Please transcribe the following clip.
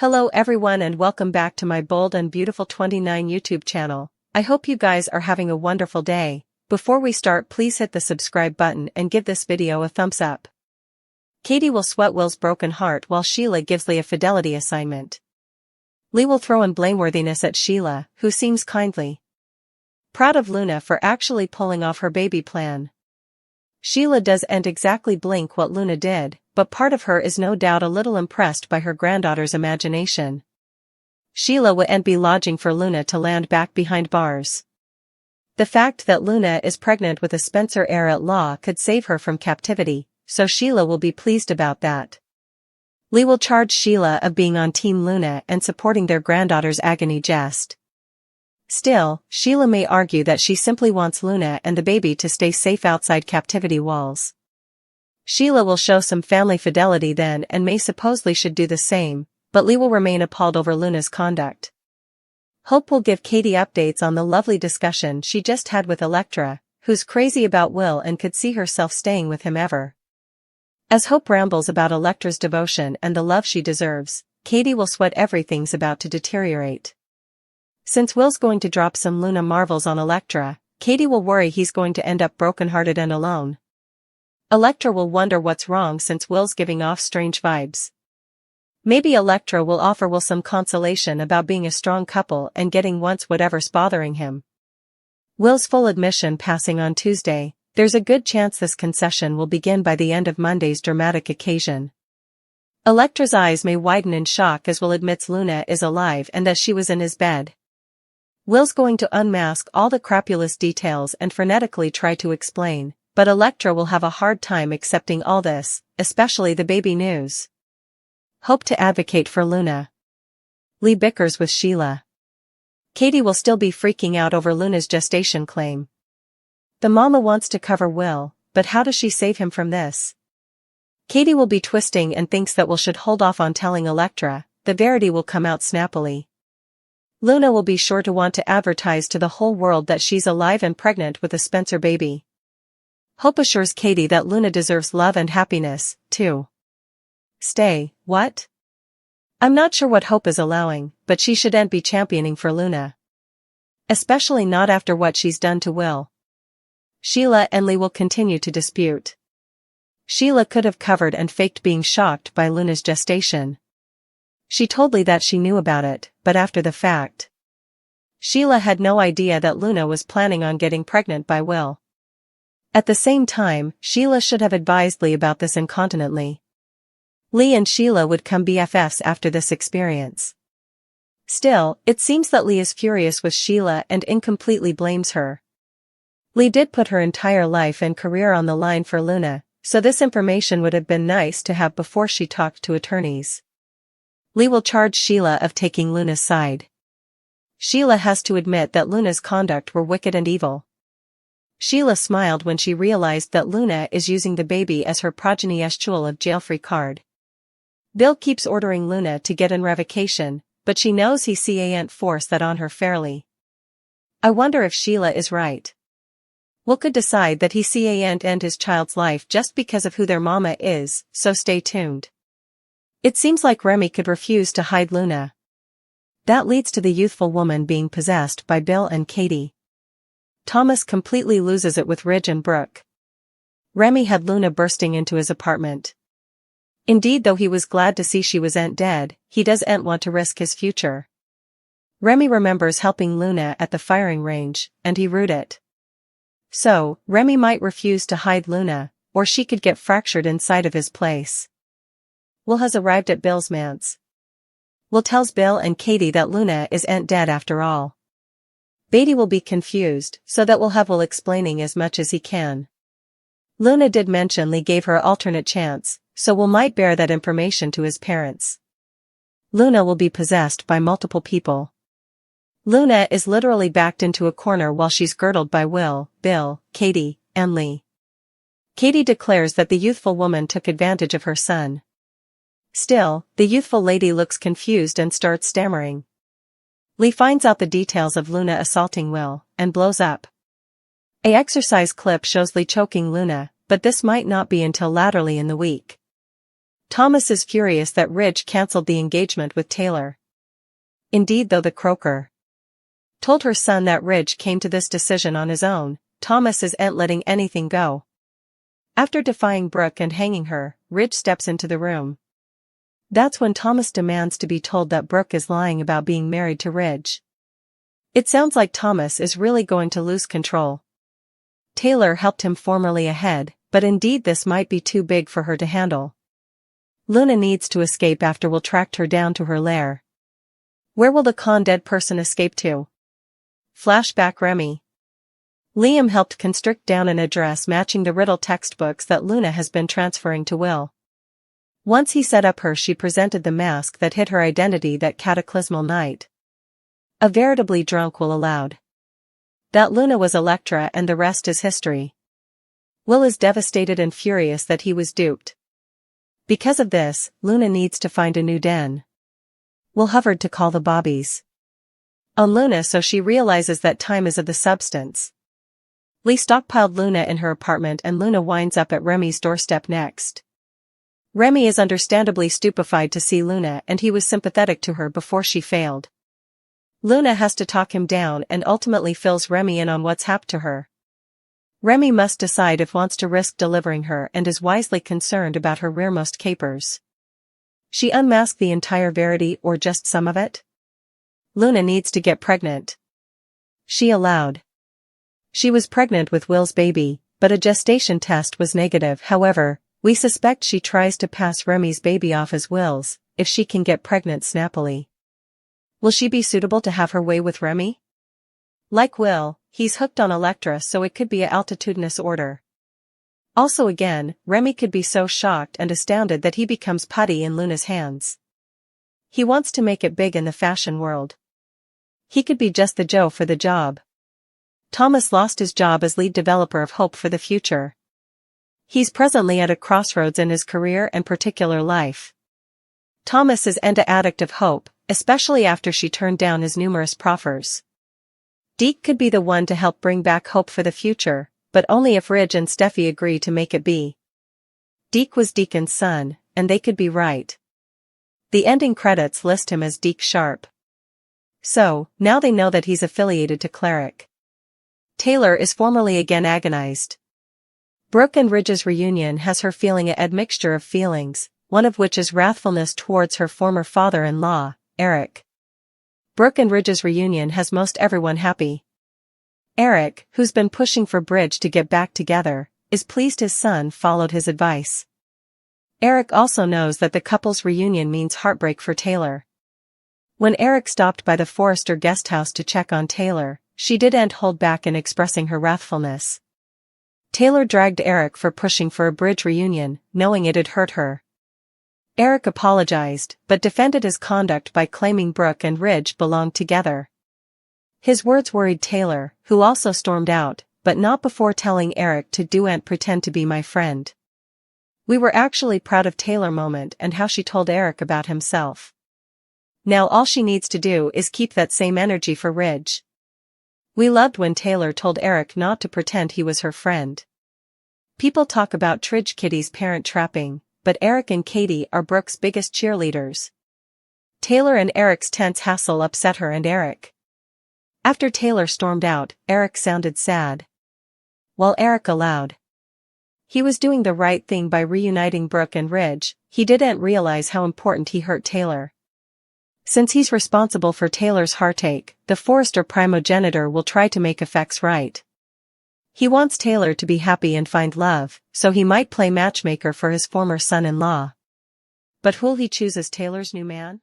Hello everyone and welcome back to my Bold and Beautiful 29 YouTube channel. I hope you guys are having a wonderful day. Before we start, please hit the subscribe button and give this video a thumbs up. Katie will sweat Will's broken heart while Sheila gives Lee a fidelity assignment. Lee will throw in blameworthiness at Sheila, who seems kindly proud of Luna for actually pulling off her baby plan. Sheila doesn't exactly blink what Luna did, but part of her is no doubt a little impressed by her granddaughter's imagination. Sheila wouldn't be lodging for Luna to land back behind bars. The fact that Luna is pregnant with a Spencer heir at law could save her from captivity, so Sheila will be pleased about that. Lee will charge Sheila of being on Team Luna and supporting their granddaughter's agony jest. Still, Sheila may argue that she simply wants Luna and the baby to stay safe outside captivity walls. Sheila will show some family fidelity then and may suppose Lee should do the same, but Lee will remain appalled over Luna's conduct. Hope will give Katie updates on the lovely discussion she just had with Electra, who's crazy about Will and could see herself staying with him ever. As Hope rambles about Electra's devotion and the love she deserves, Katie will sweat everything's about to deteriorate. Since Will's going to drop some Luna marvels on Electra, Katie will worry he's going to end up brokenhearted and alone. Electra will wonder what's wrong since Will's giving off strange vibes. Maybe Electra will offer Will some consolation about being a strong couple and getting once whatever's bothering him. Will's full admission passing on Tuesday, there's a good chance this concession will begin by the end of Monday's dramatic occasion. Electra's eyes may widen in shock as Will admits Luna is alive and that she was in his bed. Will's going to unmask all the crapulous details and frenetically try to explain, but Electra will have a hard time accepting all this, especially the baby news. Hope to advocate for Luna. Lee bickers with Sheila. Katie will still be freaking out over Luna's gestation claim. The mama wants to cover Will, but how does she save him from this? Katie will be twisting and thinks that Will should hold off on telling Electra. The verity will come out snappily. Luna will be sure to want to advertise to the whole world that she's alive and pregnant with a Spencer baby. Hope assures Katie that Luna deserves love and happiness, too. Stay, what? I'm not sure what Hope is allowing, but she shouldn't be championing for Luna. Especially not after what she's done to Will. Sheila and Lee will continue to dispute. Sheila could have covered and faked being shocked by Luna's gestation. She told Lee that she knew about it, but after the fact. Sheila had no idea that Luna was planning on getting pregnant by Will. At the same time, Sheila should have advised Lee about this incontinently. Lee and Sheila would come BFFs after this experience. Still, it seems that Lee is furious with Sheila and incompletely blames her. Lee did put her entire life and career on the line for Luna, so this information would have been nice to have before she talked to attorneys. Lee will charge Sheila of taking Luna's side. Sheila has to admit that Luna's conduct were wicked and evil. Sheila smiled when she realized that Luna is using the baby as her progeny's jewel of jail-free card. Bill keeps ordering Luna to get in revocation, but she knows he can't force that on her fairly. I wonder if Sheila is right. Will could decide that he can't end his child's life just because of who their mama is, so stay tuned. It seems like Remy could refuse to hide Luna. That leads to the youthful woman being possessed by Bill and Katie. Thomas completely loses it with Ridge and Brooke. Remy had Luna bursting into his apartment. Indeed, though he was glad to see she wasn't dead, he doesn't want to risk his future. Remy remembers helping Luna at the firing range, and he rued it. So, Remy might refuse to hide Luna, or she could get fractured inside of his place. Will has arrived at Bill's manse. Will tells Bill and Katie that Luna isn't dead after all. Beatty will be confused, so that Will have Will explaining as much as he can. Luna did mention Lee gave her alternate chance, so Will might bear that information to his parents. Luna will be possessed by multiple people. Luna is literally backed into a corner while she's girdled by Will, Bill, Katie, and Lee. Katie declares that the youthful woman took advantage of her son. Still, the youthful lady looks confused and starts stammering. Lee finds out the details of Luna assaulting Will, and blows up. A exercise clip shows Lee choking Luna, but this might not be until laterally in the week. Thomas is furious that Ridge cancelled the engagement with Taylor. Indeed, though the croaker told her son that Ridge came to this decision on his own, Thomas isn't letting anything go. After defying Brooke and hanging her, Ridge steps into the room. That's when Thomas demands to be told that Brooke is lying about being married to Ridge. It sounds like Thomas is really going to lose control. Taylor helped him formerly ahead, but indeed this might be too big for her to handle. Luna needs to escape after we'll track her down to her lair. Where will the con-dead person escape to? Flashback Remy. Liam helped constrict down an address matching the riddle textbooks that Luna has been transferring to Will. Once he set up her, she presented the mask that hid her identity that cataclysmal night. A veritably drunk Will allowed that Luna was Electra, and the rest is history. Will is devastated and furious that he was duped. Because of this, Luna needs to find a new den. Will hovered to call the Bobbies on Luna, so she realizes that time is of the substance. Lee stockpiled Luna in her apartment, and Luna winds up at Remy's doorstep next. Remy is understandably stupefied to see Luna, and he was sympathetic to her before she failed. Luna has to talk him down and ultimately fills Remy in on what's happened to her. Remy must decide if wants to risk delivering her, and is wisely concerned about her rearmost capers. She unmasked the entire verity or just some of it? Luna needs to get pregnant. She allowed. She was pregnant with Will's baby, but a gestation test was negative. However, we suspect she tries to pass Remy's baby off as Will's, if she can get pregnant snappily. Will she be suitable to have her way with Remy? Like Will, he's hooked on Electra, so it could be a altitudinous order. Also again, Remy could be so shocked and astounded that he becomes putty in Luna's hands. He wants to make it big in the fashion world. He could be just the Joe for the job. Thomas lost his job as lead developer of Hope for the Future. He's presently at a crossroads in his career and particular life. Thomas is an addict of Hope, especially after she turned down his numerous proffers. Deke could be the one to help bring back Hope for the Future, but only if Ridge and Steffi agree to make it be. Deke was Deacon's son, and they could be right. The ending credits list him as Deke Sharp. So, now they know that he's affiliated to Cleric. Taylor is formally again agonized. Brooke and Ridge's reunion has her feeling a admixture of feelings, one of which is wrathfulness towards her former father-in-law, Eric. Brooke and Ridge's reunion has most everyone happy. Eric, who's been pushing for Bridge to get back together, is pleased his son followed his advice. Eric also knows that the couple's reunion means heartbreak for Taylor. When Eric stopped by the Forrester guest house to check on Taylor, she didn't hold back in expressing her wrathfulness. Taylor dragged Eric for pushing for a Bridge reunion, knowing it'd hurt her. Eric apologized, but defended his conduct by claiming Brooke and Ridge belonged together. His words worried Taylor, who also stormed out, but not before telling Eric to "don't pretend to be my friend." We were actually proud of Taylor moment and how she told Eric about himself. Now all she needs to do is keep that same energy for Ridge. We loved when Taylor told Eric not to pretend he was her friend. People talk about Tridge Kitty's parent trapping, but Eric and Katie are Brooke's biggest cheerleaders. Taylor and Eric's tense hassle upset her and Eric. After Taylor stormed out, Eric sounded sad. While Eric allowed. He was doing the right thing by reuniting Brooke and Ridge, he didn't realize how important he hurt Taylor. Since he's responsible for Taylor's heartache, the Forrester primogenitor will try to make effects right. He wants Taylor to be happy and find love, so he might play matchmaker for his former son-in-law. But who'll he choose as Taylor's new man?